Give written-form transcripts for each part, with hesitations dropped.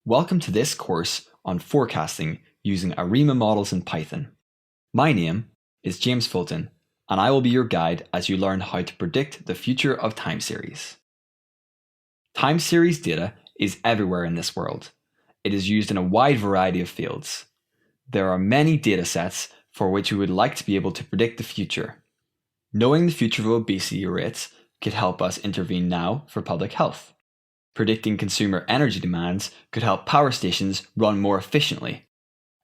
Welcome to this course on forecasting using ARIMA models in Python. My name is James Fulton, and I will be your guide as you learn how to predict the future of time series. Time series data is everywhere in this world. It is used in a wide variety of fields. There are many datasets for which we would like to be able to predict the future. Knowing the future of obesity rates could help us intervene now for public health. Predicting consumer energy demands could help power stations run more efficiently.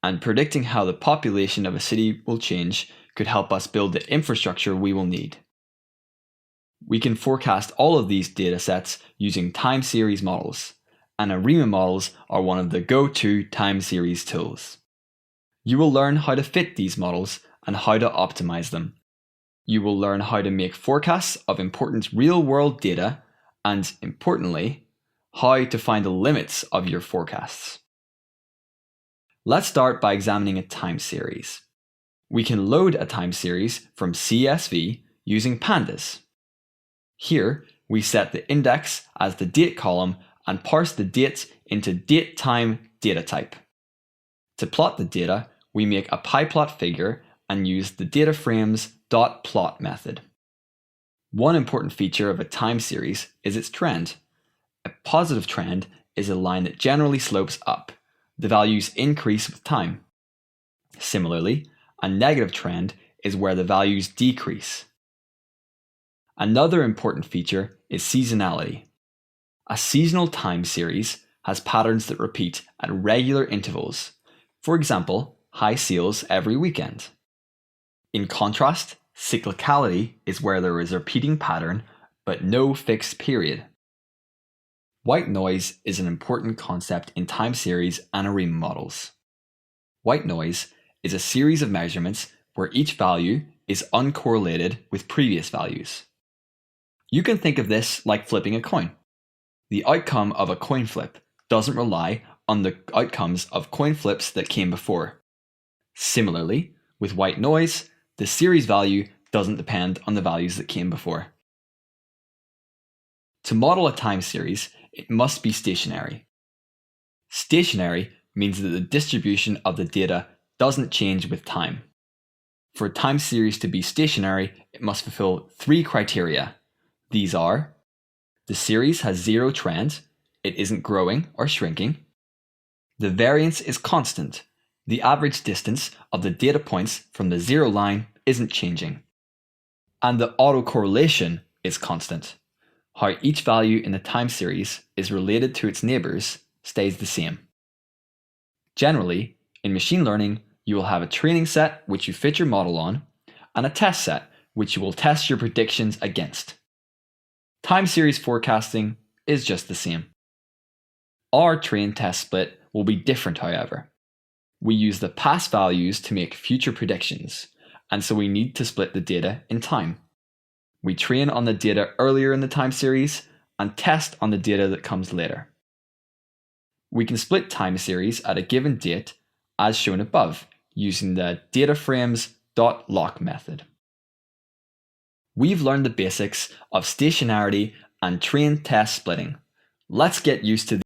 And predicting how the population of a city will change could help us build the infrastructure we will need. We can forecast all of these datasets using time series models, and ARIMA models are one of the go-to time series tools. You will learn how to fit these models and how to optimize them. You will learn how to make forecasts of important real-world data and, importantly, how to find the limits of your forecasts. Let's start by examining a time series. We can load a time series from CSV using pandas. Here, we set the index as the date column and parse the dates into date-time data type. To plot the data, we make a pie-plot figure and use the dataframes.plot method. One important feature of a time series is its trend. A positive trend is a line that generally slopes up. The values increase with time. Similarly, a negative trend is where the values decrease. Another important feature is seasonality. A seasonal time series has patterns that repeat at regular intervals. For example, high sales every weekend. In contrast, cyclicality is where there is a repeating pattern but no fixed period. White noise is an important concept in time series and ARIMA models. White noise is a series of measurements where each value is uncorrelated with previous values. You can think of this like flipping a coin. The outcome of a coin flip doesn't rely on the outcomes of coin flips that came before. Similarly, with white noise, the series value doesn't depend on the values that came before. To model a time series, it must be stationary. Stationary means that the distribution of the data doesn't change with time. For a time series to be stationary, it must fulfill three criteria. These are: the series has zero trend, it isn't growing or shrinking. The variance is constant, the average distance of the data points from the zero line isn't changing. And the autocorrelation is constant. How each value in the time series is related to its neighbors stays the same. Generally, in machine learning, you will have a training set which you fit your model on, and a test set which you will test your predictions against. Time series forecasting is just the same. Our train-test split will be different, however. We use the past values to make future predictions, and so we need to split the data in time. We train on the data earlier in the time series and test on the data that comes later. We can split time series at a given date as shown above using the dataframes.lock method. We've learned the basics of stationarity and train-test splitting. Let's get used to